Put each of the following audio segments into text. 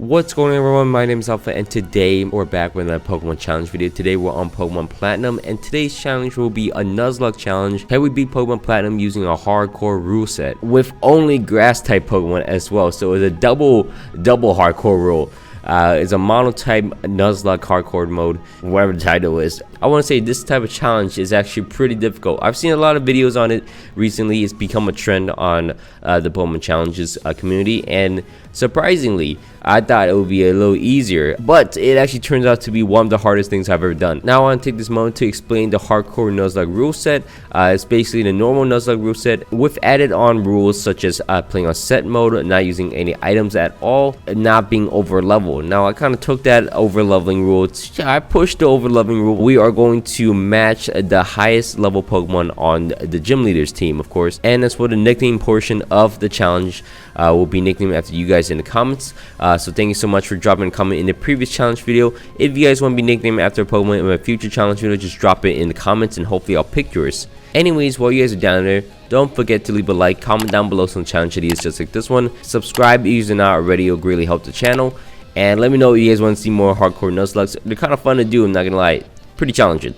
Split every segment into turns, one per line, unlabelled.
What's going on, everyone? My name is Alpha, and today we're back with another Pokemon challenge video. Today we're on Pokemon Platinum, and today's challenge will be a Nuzlocke challenge. Can we beat Pokemon Platinum using a hardcore rule set with only grass type Pokemon as well? So it's a double hardcore rule. It's a mono-type Nuzlocke hardcore mode, whatever the title is. I want to say this type of challenge is actually pretty difficult. I've seen a lot of videos on it recently. It's become a trend on the Pokemon challenges community, and surprisingly, I thought it would be a little easier, but it actually turns out to be one of the hardest things I've ever done. Now I want to take this moment to explain the hardcore Nuzlocke rule set. It's basically the normal Nuzlocke rule set with added on rules such as playing on set mode, not using any items at all, and not being over leveled. Now I kind of took that over leveling rule. I pushed the over leveling rule. We are going to match the highest level Pokemon on the gym leaders team, of course, and that's what the nickname portion of the challenge will be nicknamed after you guys in the comments. So thank you so much for dropping a comment in the previous challenge video. If you guys want to be nicknamed after a Pokemon in a future challenge video, just drop it in the comments and hopefully I'll pick yours. Anyways, while you guys are down there, don't forget to leave a like, comment down below some challenge ideas just like this one. Subscribe if you're not already, it'll greatly help the channel. And let me know if you guys want to see more hardcore Nuzlockes. They're kind of fun to do, I'm not gonna lie, pretty challenging.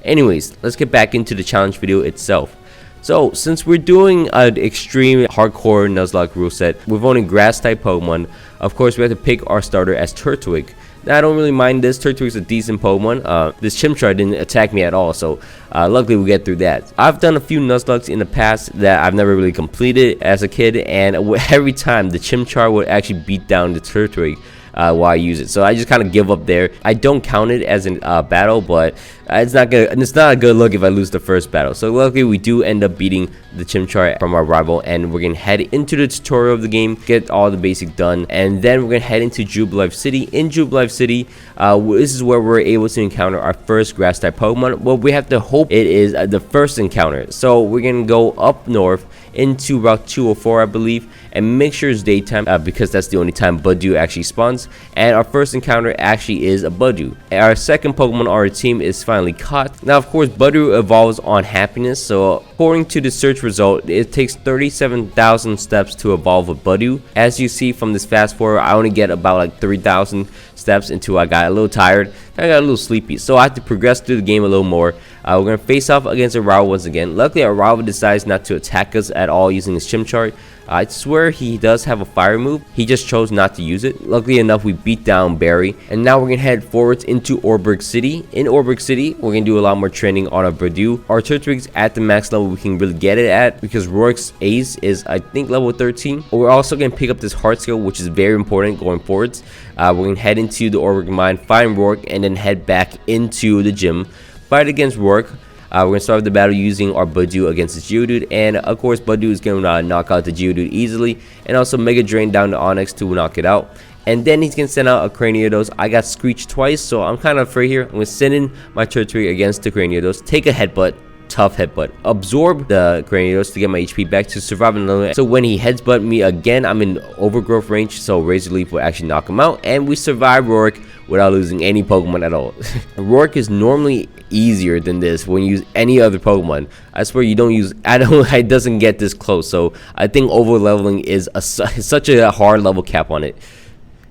Anyways, let's get back into the challenge video itself. So, since we're doing an extreme hardcore Nuzlocke rule set with only grass type Pokemon, of course we have to pick our starter as Turtwig. Now I don't really mind this. Turtwig's a decent Pokemon. This Chimchar didn't attack me at all, so luckily we get through that. I've done a few Nuzlockes in the past that I've never really completed as a kid, and every time the Chimchar would actually beat down the Turtwig while I use it, so I just kind of give up there. I don't count it as a battle, but it's not a good look if I lose the first battle. So luckily we do end up beating the Chimchar from our rival, and we're gonna head into the tutorial of the game, get all the basic done, and then we're gonna head into Jubilife City. In Jubilife City, this is where we're able to encounter our first grass type Pokemon. Well, we have to hope it is the first encounter. So we're gonna go up north into Route 204, I believe, and make sure it's daytime because that's the only time Budew actually spawns. And our first encounter actually is a Budew. Our second Pokemon on our team is finally caught. Now, of course, Budew evolves on happiness, so according to the search result, it takes 37,000 steps to evolve a Budew. As you see from this fast forward, I only get about like 3,000 steps until I got a little tired. I got a little sleepy, so I have to progress through the game a little more. We're going to face off against a rival once again. Luckily, our rival decides not to attack us at all using his Chimchar. I swear he does have a fire move. He just chose not to use it. Luckily enough, we beat down Barry. And now we're going to head forwards into Orberg City. In Orberg City, we're going to do a lot more training on our Budew. Our Turtwig's at the max level we can really get it at, because Rourke's Ace is, I think, level 13. We're also going to pick up this Heart skill, which is very important going forwards. We're going to head into the Orberg Mine, find Rourke, and then head back into the gym. Fight against Rourke. We're going to start the battle using our Budew against this Geodude, and of course Budew is going to knock out the Geodude easily, and also Mega Drain down to Onix to knock it out. And then he's going to send out a Craniados. I got Screech twice, so I'm kind of afraid here. I'm going to send in my Turtwig against the Craniados, take a headbutt, tough headbutt, absorb the Craniados to get my HP back to survive another. So when he headbutt me again, I'm in overgrowth range, so Razor Leaf will actually knock him out, and we survive Rourke without losing any Pokemon at all. Rourke is normally easier than this when you use any other Pokemon. I swear you don't use, it doesn't get this close, so I think over leveling is such a hard level cap on it.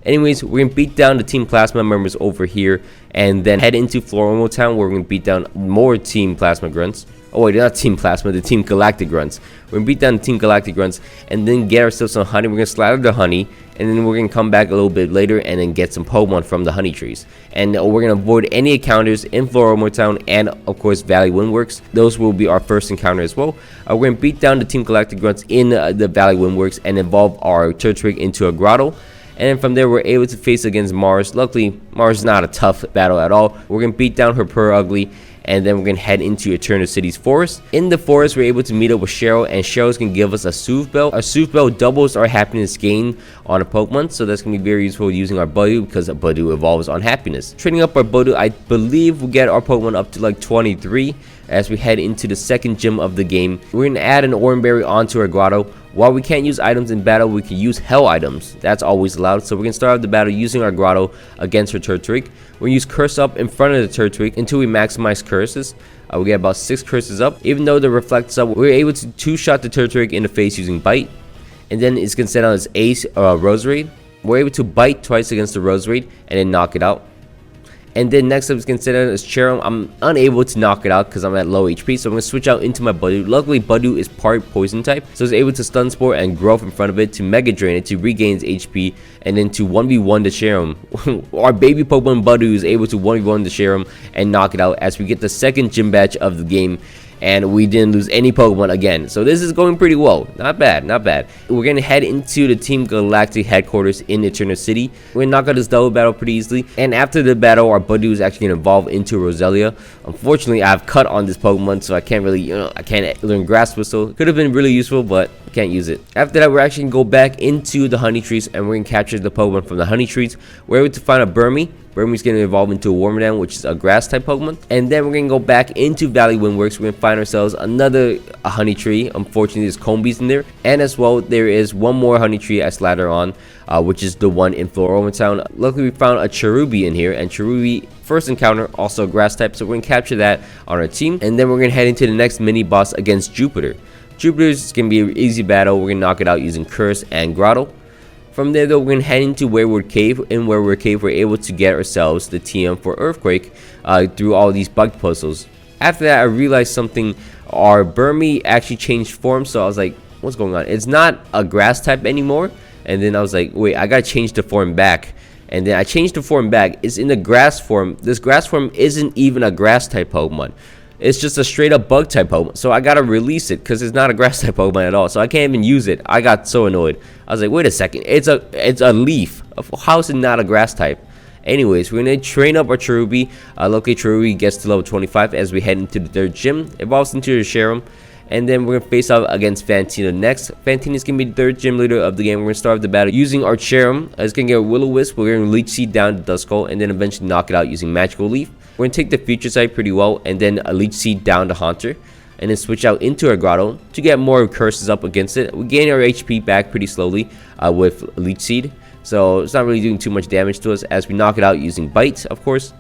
Anyways, we're gonna beat down the Team Plasma members over here, and then head into Florimo Town, where we're gonna beat down more Team Plasma grunts. Oh wait, not Team Plasma, the Team Galactic grunts. We're gonna beat down the Team Galactic grunts, and then get ourselves some honey. We're gonna slather the honey, and then we're gonna come back a little bit later and then get some Pokemon from the honey trees. And we're gonna avoid any encounters in Florimo Town and of course Valley Windworks. Those will be our first encounter as well. We're gonna beat down the Team Galactic grunts in the Valley Windworks and evolve our Turtwig into a Grotto. And then from there, we're able to face against Mars. Luckily, Mars is not a tough battle at all. We're going to beat down her Ugly, and then we're going to head into Eternal City's forest. In the forest, we're able to meet up with Cheryl, and Cheryl's going to give us a Soothe Bell. A Soothe Bell doubles our happiness gain on a Pokemon, so that's going to be very useful using our Budew, because a Budew evolves on happiness. Training up our Budew, I believe we'll get our Pokemon up to like 23 as we head into the second gym of the game. We're going to add an Oranberry onto our Grotto. While we can't use items in battle, we can use Hell items. That's always allowed. So we're going to start out the battle using our Grotto against her Turtwig. We're going to use Curse Up in front of the Turtwig until we maximize curses. We get about 6 curses up. Even though the Reflect's up, we're able to 2-shot the Turtwig in the face using Bite. And then it's going to send out its Ace Rosary. we're able to bite twice against the Roserade and then knock it out. And then next up is considered as Cherum. I'm unable to knock it out because I'm at low HP, so I'm going to switch out into my Budu. Luckily, Budu is part poison type, so it's able to stun Spore and growth in front of it to Mega Drain it to regain its HP, and then to 1v1 the Cherum. Our baby Pokemon Budu is able to 1v1 the Cherum and knock it out as we get the second gym badge of the game. And we didn't lose any Pokemon again. So this is going pretty well. Not bad, not bad. We're going to head into the Team Galactic headquarters in Eternal City. We're going to knock out this double battle pretty easily. And after the battle, our Budu is actually going to evolve into Roselia. Unfortunately, I have cut on this Pokemon, so I can't really, I can't learn Grass Whistle. Could have been really useful, but I can't use it. After that, we're actually going to go back into the Honey Trees, and we're going to capture the Pokemon from the Honey Trees. We're able to find a Burmy. Burmy's going to evolve into a Wormadam, which is a grass type Pokemon. And then we're going to go back into Valley Windworks. We're going to find ourselves another Honey Tree. Unfortunately, there's Combees in there. And as well, there is one more Honey Tree as ladder on, which is the one in Floroma Town. Luckily, we found a Cherubi in here. And Cherubi, first encounter, also grass type. So we're going to capture that on our team. And then we're going to head into the next mini boss against Jupiter. Jupiter is going to be an easy battle. We're going to knock it out using Curse and Grotto. From there, though, we're going to head into Wayward Cave. In Wayward Cave, we're able to get ourselves the TM for Earthquake through all these bug puzzles. After that, I realized something. Our Burmy actually changed form, so I was like, what's going on? It's not a grass type anymore. And then I was like, wait, I got to change the form back. And then I changed the form back. It's in the grass form. This grass form isn't even a grass type Pokemon. It's just a straight up bug type Pokemon. So I gotta release it because it's not a grass type Pokemon at all. So I can't even use it. I got so annoyed. I was like, wait a second. It's a leaf. How is it not a grass type? Anyways, we're gonna train up our Cherubi. Luckily, Cherubi gets to level 25 as we head into the third gym. Evolves into the Cherum. And then we're going to face off against Fantina next. Fantina is going to be the third gym leader of the game. We're going to start the battle using our Cherum. It's going to get a Will-O-Wisp. We're going to Leech Seed down to Duskull and then eventually knock it out using Magical Leaf. We're going to take the Future Sight pretty well and then a Leech Seed down to Haunter. And then switch out into our Grotto to get more curses up against it. We gain our HP back pretty slowly with Leech Seed. So it's not really doing too much damage to us as we knock it out using Bite, of course.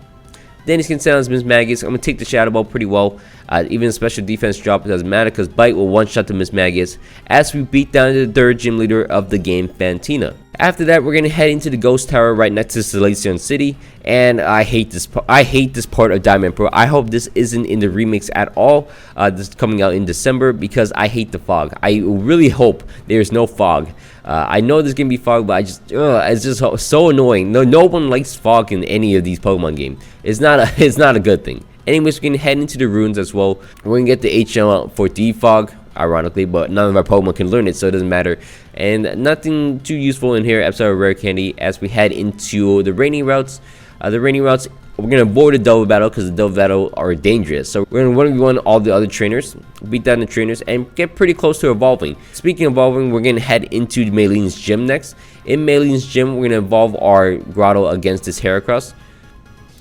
Then he's going to send us Mismagius. I'm going to take the Shadow Ball pretty well. Even a special defense drop, it doesn't matter because Bite will one-shot the Mismagius as we beat down the third gym leader of the game, Fantina. After that, we're going to head into the Ghost Tower right next to Solaceon City. And I hate this part of Diamond Pro. I hope this isn't in the remix at all. This is coming out in December because I hate the fog. I really hope there's no fog. I know there's gonna be fog, but it's just so annoying. No one likes fog in any of these Pokemon games. It's not a good thing. Anyways, we're gonna head into the runes as well. We're gonna get the HM out for Defog, ironically, but none of our Pokemon can learn it, so it doesn't matter. And nothing too useful in here outside of Rare Candy as we head into the rainy routes. We're going to avoid a double battle because the double battle are dangerous. So we're going to 1v1 all the other trainers, beat down the trainers, and get pretty close to evolving. Speaking of evolving, we're going to head into Maylene's gym next. In Maylene's gym, we're going to evolve our Grotto against this Heracross.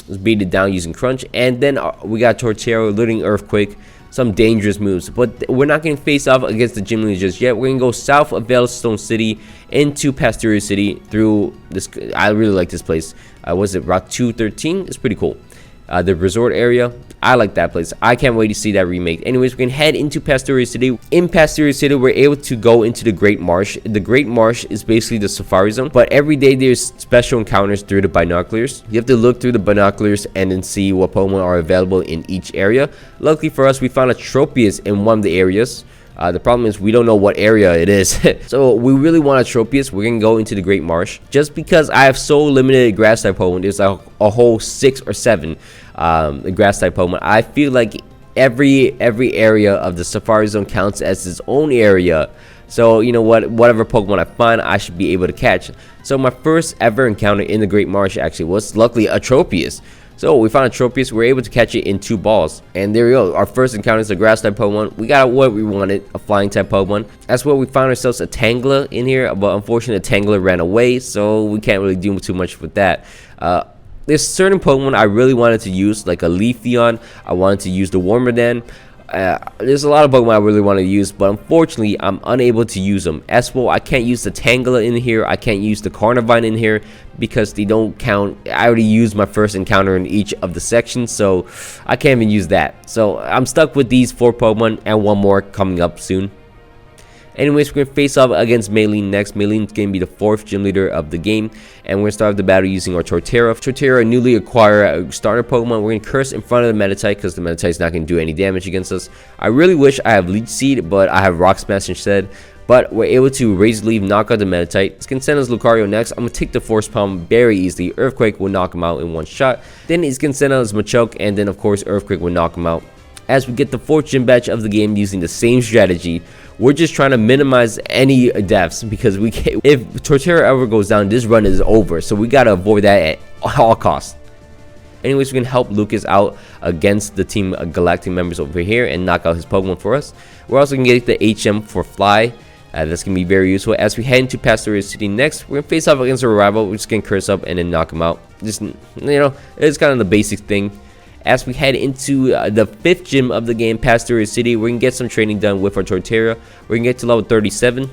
Let's beat it down using Crunch. And then we got Torterra, Looting Earthquake, some dangerous moves. But we're not going to face off against the gym leaders just yet. We're going to go south of Veilstone City into Pastoria City through this. I really like this place. Was it Route 213? It's pretty cool. The resort area, I like that place. I can't wait to see that remake. Anyways, we're gonna head into Pastoria City. In Pastoria City, we're able to go into the Great Marsh. The Great Marsh is basically the Safari Zone, but every day there's special encounters through the binoculars. You have to look through the binoculars and then see what Pokemon are available in each area. Luckily for us, we found a Tropius in one of the areas. The problem is we don't know what area it is. So we really want a Tropius. We're going to go into the Great Marsh. Just because I have so limited grass type Pokemon, there's like a whole 6 or 7 grass type Pokemon. I feel like every area of the Safari Zone counts as its own area. So you know what, whatever Pokemon I find, I should be able to catch. So my first ever encounter in the Great Marsh actually was luckily a Tropius. So we found a Tropius, we were able to catch it in 2 balls. And there we go, our first encounter is a grass type Pokemon. We got what we wanted, a flying type Pokemon. That's where we found ourselves a Tangela in here, but unfortunately the Tangela ran away, so we can't really do too much with that. There's certain Pokemon I really wanted to use, like a Leafeon. I wanted to use the Wormadam. There's a lot of Pokemon I really want to use, but unfortunately I'm unable to use them. As well, I can't use the Tangela in here. I can't use the Carnivine in here because they don't count. I already used my first encounter in each of the sections, so I can't even use that. So I'm stuck with these 4 Pokemon and one more coming up soon. Anyways, we're gonna face off against Maylene next. Maylene's gonna be the 4th gym leader of the game, and we're gonna start the battle using our Torterra. Torterra, newly acquired starter Pokemon. We're gonna curse in front of the Meditite because the Meditite's not gonna do any damage against us. I really wish I have Leech Seed, but I have Rock Smash instead. But we're able to Razor Leaf, knock out the Meditite. It's gonna send us Lucario next. I'm gonna take the Force Palm very easily. Earthquake will knock him out in one shot. Then he's gonna send us Machoke, and then of course Earthquake will knock him out. As we get the 4th gym badge of the game using the same strategy, we're just trying to minimize any deaths because we can't, if Torterra ever goes down, this run is over. So we gotta avoid that at all costs. Anyways, we can help Lucas out against the Team Galactic members over here and knock out his Pokemon for us. We're also gonna get the HM for Fly. That's going to be very useful. As we head into Pastoria City next, we're going to face off against our rival. We're just going to curse up and then knock him out. Just, you know, it's kind of the basic thing. As we head into the 5th gym of the game, Pastoria City, we're going to get some training done with our Torterra. We're going to get to level 37. And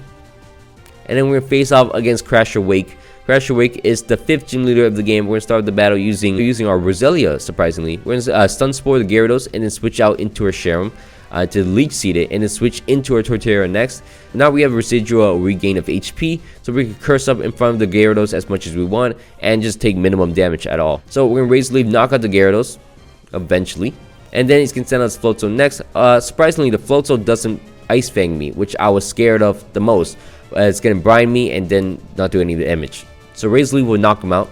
then we're going to face off against Crasher Wake. Crasher Wake is the 5th gym leader of the game. We're going to start the battle using our Roselia, surprisingly. We're going to Stun Spore the Gyarados and then switch out into our Sharam. To Leech Seed it and then switch into our Torterra next. Now we have residual regain of HP, so we can curse up in front of the Gyarados as much as we want and just take minimum damage at all. So we're gonna Razor Leaf, knock out the Gyarados eventually, and then he's gonna send us Floatzel next. Surprisingly, the Floatzel doesn't Ice Fang me, which I was scared of the most. It's gonna brine me and then not do any damage. So Razor Leaf will knock him out.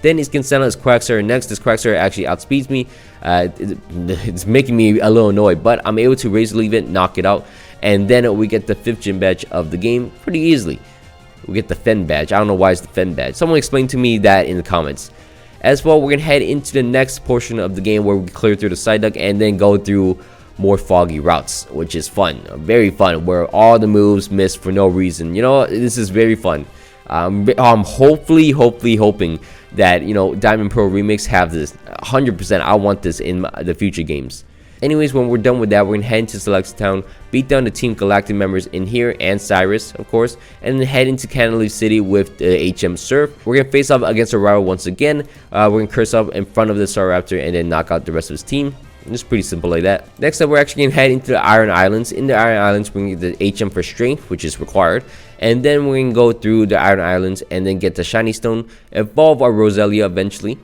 Then he's gonna send us Quagsire next. This Quagsire actually outspeeds me. It's making me a little annoyed, but I'm able to Razor Leaf it, knock it out, and then we get the 5th gym badge of the game pretty easily. We get the Fen badge. I don't know why it's the Fen badge. Someone explain to me that in the comments. As well, we're gonna head into the next portion of the game where we clear through the Psyduck and then go through more foggy routes, which is fun, very fun, where all the moves miss for no reason. You know, this is very fun. I'm hoping that, you know, Diamond Pro Remix have this 100%. I want this in the future games. Anyways, when we're done with that, we're gonna head into Select Town, beat down the Team Galactic members in here and Cyrus, of course, and then head into Canalave City with the HM Surf. We're gonna face off against a rival once again. We're gonna curse up in front of the Staraptor and then knock out the rest of his team. It's pretty simple like that. Next up, we're actually going to head into the Iron Islands. In the Iron Islands, we're going to get the HM for Strength, which is required. And then we're going to go through the Iron Islands and then get the Shiny Stone, evolve our Roselia eventually.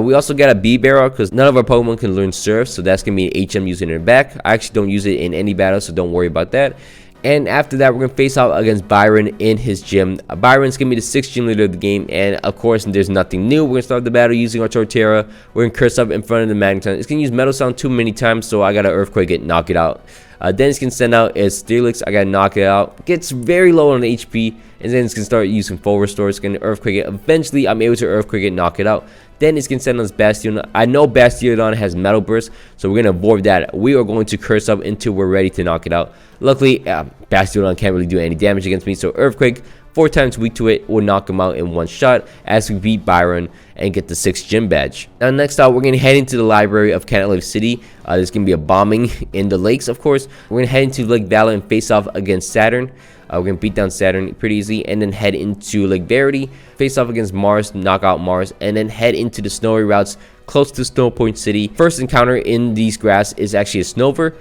We also got a B-Barrel because none of our Pokemon can learn Surf, so that's going to be HM using it back. I actually don't use it in any battle, so don't worry about that. And after that, we're going to face off against Byron in his gym. Byron's going to be the 6th gym leader of the game. And of course, there's nothing new. We're going to start the battle using our Torterra. We're going to curse up in front of the Magneton. It's going to use Metal Sound too many times, so I got to Earthquake it, knock it out. Then it's going to send out its Steelix. I got to knock it out. Gets very low on the HP. And then it's going to start using Full Restore. It's going to Earthquake it. Eventually, I'm able to Earthquake it, knock it out. Then it's going to send us Bastion. I know Bastiodon has Metal Burst, so we're going to avoid that. We are going to curse up until we're ready to knock it out. Luckily, Bastiodon can't really do any damage against me, so Earthquake, 4 times weak to it, will knock him out in one shot as we beat Byron and get the 6th gym badge. Now next out, we're going to head into the library of Canalave City. There's going to be a bombing in the lakes, of course. We're going to head into Lake Valor and face off against Saturn. We're going to beat down Saturn pretty easy and then head into Lake Verity, face off against Mars, knock out Mars, and then head into the snowy routes close to Snow Point City. First encounter in these grass is actually a Snover.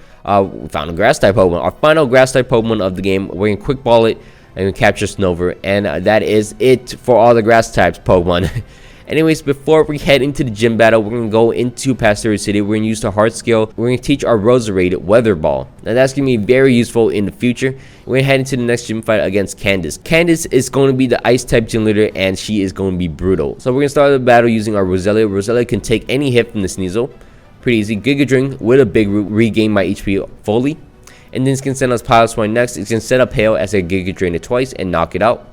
We found a grass type Pokemon. Our final grass type Pokemon of the game. We're going to quick ball it and capture Snover, and that is it for all the grass types Pokemon. Anyways, before we head into the gym battle, we're going to go into Pastoria City. We're going to use the Heart Skill. We're going to teach our Roserade Weather Ball. Now, that's going to be very useful in the future. We're going to head into the next gym fight against Candace. Candace is going to be the Ice-type gym leader, and she is going to be brutal. So, we're going to start the battle using our Roselia. Roselia can take any hit from the Sneasel. Pretty easy. Giga Drain with a big root, regain my HP fully. And then it's going to send us Piloswine next. It's going to set up Hail as I Giga Drain it twice and knock it out.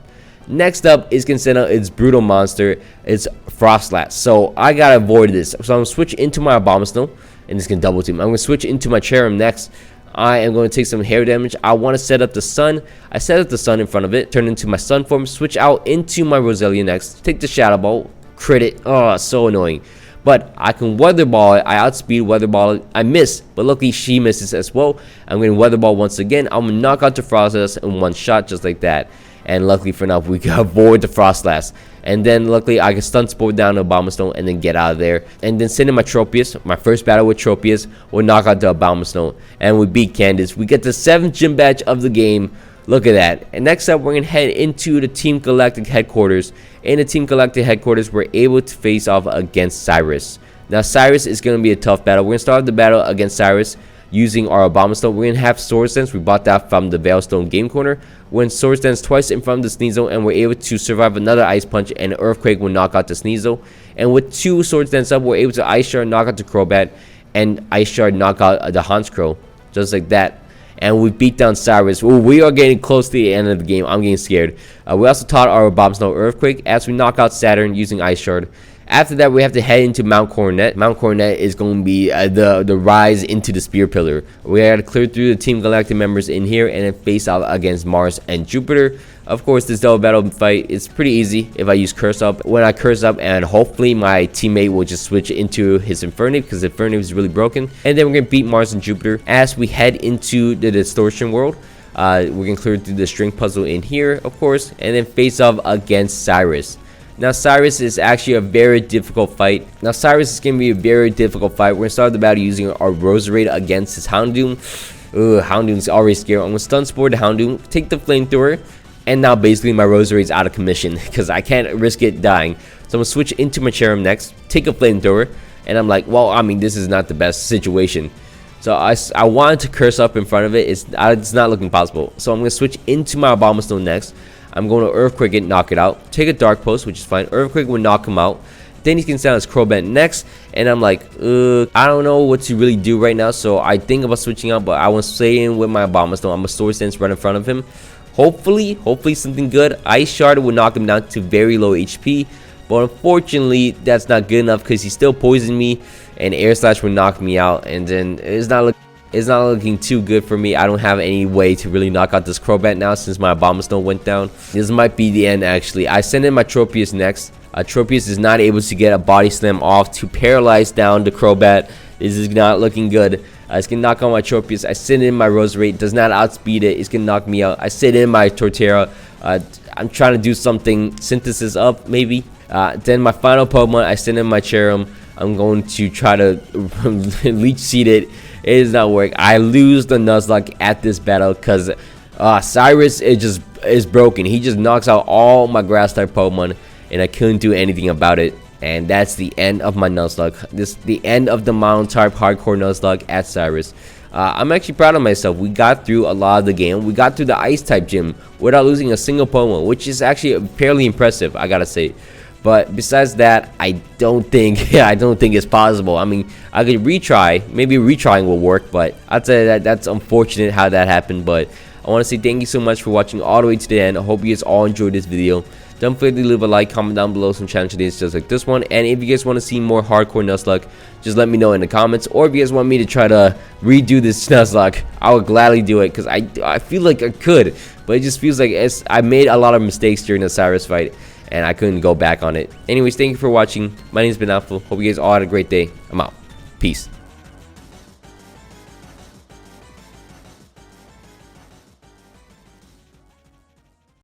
Next up is going to send out its Brutal Monster. It's Frostlass. So I got to avoid this. So I'm going to switch into my Abomasnow. And it's going to double team. I'm going to switch into my Cherrim next. I am going to take some hair damage. I want to set up the Sun. I set up the Sun in front of it. Turn into my Sun form. Switch out into my Roselia next. Take the Shadow Ball. Crit it. Oh, so annoying. But I can Weather Ball it. I outspeed Weather Ball it. I miss, but luckily she misses as well. I'm going to Weather Ball once again. I'm going to knock out the Frostlass in one shot just like that. And luckily for now, we can avoid the Frostlass. And then luckily, I can Stun Spore down the Abomasnow and then get out of there. And then send in my Tropius. My first battle with Tropius will knock out the Abomasnow. And we beat Candace. We get the 7th gym badge of the game. Look at that. And next up, we're going to head into the Team Galactic headquarters. In the Team Galactic headquarters, we're able to face off against Cyrus. Now, Cyrus is going to be a tough battle. We're going to start the battle against Cyrus using our Abominstone. We're going to have Sword Stance. We bought that from the Veilstone game corner. We're in Sword Stance twice in front of the Sneasel, and we're able to survive another Ice Punch, and Earthquake will knock out the Sneasel. And with 2 Sword Stance up, we're able to Ice Shard, knock out the Crobat, and Ice Shard, knock out the Hauntscrow. Just like that. And we beat down Cyrus. Ooh, we are getting close to the end of the game. I'm getting scared. We also taught our Abominstone Earthquake as we knock out Saturn using Ice Shard. After that, we have to head into Mount Coronet. Mount Coronet is going to be the rise into the Spear Pillar. We got to clear through the Team Galactic members in here and then face out against Mars and Jupiter. Of course, this double battle fight is pretty easy if I use Curse Up. When I Curse Up, and hopefully my teammate will just switch into his Infernape because Infernape is really broken. And then we're going to beat Mars and Jupiter as we head into the Distortion World. We're going to clear through the String Puzzle in here, of course, and then face off against Cyrus. Now, Cyrus is actually a very difficult fight. We're going to start the battle using our Roserade against his Houndoom. Houndoom's already scared. I'm going to Stun Spore the Houndoom, take the Flamethrower, and now basically my Roserade's out of commission because I can't risk it dying. So I'm going to switch into my Cherrim next, take a Flamethrower, and I'm like, well, I mean, this is not the best situation. So I wanted to Curse Up in front of it. It's not looking possible. So I'm going to switch into my Abominstone next. I'm going to Earthquake it, knock it out. Take a Dark Pulse, which is fine. Earthquake will knock him out. Then he can stand his Crobat next. And I'm like, I don't know what to really do right now. So I think about switching out, but I want to stay in with my Abominstone. I'm a Sword Stance right in front of him. Hopefully something good. Ice Shard will knock him down to very low HP. But unfortunately, that's not good enough because he still poisoned me. And Air Slash will knock me out. And then it's not looking too good for me. I don't have any way to really knock out this Crobat now since my Abominstone went down. This might be the end, actually. I send in my Tropius next. Tropius is not able to get a Body Slam off to paralyze down the Crobat. This is not looking good. It's going to knock out my Tropius. I send in my Roserade. Does not outspeed it. It's going to knock me out. I send in my Torterra. I'm trying to do something. Synthesis up, maybe. Then my final Pokemon, I send in my Cherrim. I'm going to try to Leech Seed it. It does not work. I lose the Nuzlocke at this battle because Cyrus is broken. He just knocks out all my Grass type Pokemon, and I couldn't do anything about it. And that's the end of my Nuzlocke. This the end of the Mountain type Hardcore Nuzlocke at Cyrus. I'm actually proud of myself. We got through a lot of the game. We got through the Ice type gym without losing a single Pokemon, which is actually fairly impressive, I gotta say. But besides that, I don't think it's possible. I mean, I could retry. Maybe retrying will work, but I'd say that's unfortunate how that happened. But I want to say thank you so much for watching all the way to the end. I hope you guys all enjoyed this video. Don't forget to leave a like, comment down below some challenge ideas just like this one. And if you guys want to see more Hardcore Nuzlocke, just let me know in the comments. Or if you guys want me to try to redo this Nuzlocke, I would gladly do it because I feel like I could. But it just feels like I made a lot of mistakes during the Cyrus fight, and I couldn't go back on it. Anyways, thank you for watching. My name's been Alpha. Hope you guys all had a great day. I'm out. Peace.